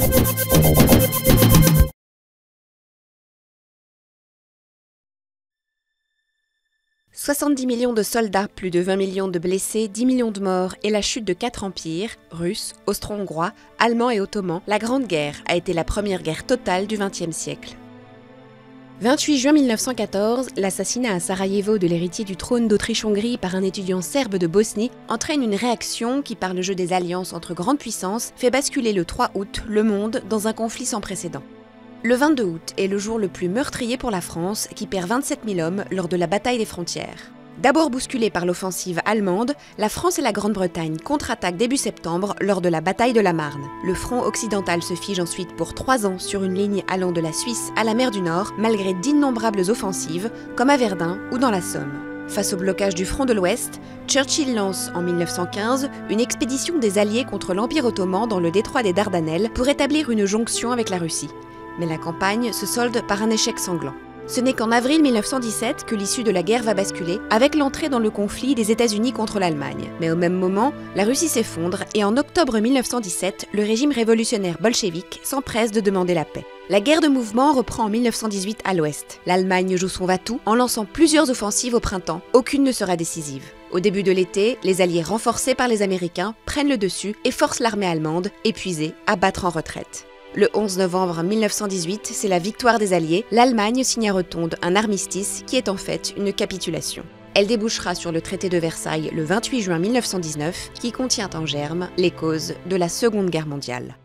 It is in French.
« 70 millions de soldats, plus de 20 millions de blessés, 10 millions de morts et la chute de 4 empires, russes, austro-hongrois, allemands et ottomans, la Grande Guerre a été la première guerre totale du XXe siècle. 28 juin 1914, l'assassinat à Sarajevo de l'héritier du trône d'Autriche-Hongrie par un étudiant serbe de Bosnie entraîne une réaction qui, par le jeu des alliances entre grandes puissances, fait basculer le 3 août le monde dans un conflit sans précédent. Le 22 août est le jour le plus meurtrier pour la France, qui perd 27 000 hommes lors de la bataille des frontières. D'abord bousculée par l'offensive allemande, la France et la Grande-Bretagne contre-attaquent début septembre lors de la bataille de la Marne. Le front occidental se fige ensuite pour 3 ans sur une ligne allant de la Suisse à la mer du Nord, malgré d'innombrables offensives, comme à Verdun ou dans la Somme. Face au blocage du front de l'Ouest, Churchill lance en 1915 une expédition des Alliés contre l'Empire ottoman dans le détroit des Dardanelles pour établir une jonction avec la Russie. Mais la campagne se solde par un échec sanglant. Ce n'est qu'en avril 1917 que l'issue de la guerre va basculer, avec l'entrée dans le conflit des États-Unis contre l'Allemagne. Mais au même moment, la Russie s'effondre et en octobre 1917, le régime révolutionnaire bolchevique s'empresse de demander la paix. La guerre de mouvement reprend en 1918 à l'ouest. L'Allemagne joue son va-tout en lançant plusieurs offensives au printemps. Aucune ne sera décisive. Au début de l'été, les Alliés renforcés par les Américains prennent le dessus et forcent l'armée allemande, épuisée, à battre en retraite. Le 11 novembre 1918, c'est la victoire des Alliés. L'Allemagne signe à Rotonde un armistice qui est en fait une capitulation. Elle débouchera sur le traité de Versailles le 28 juin 1919, qui contient en germe les causes de la Seconde Guerre mondiale.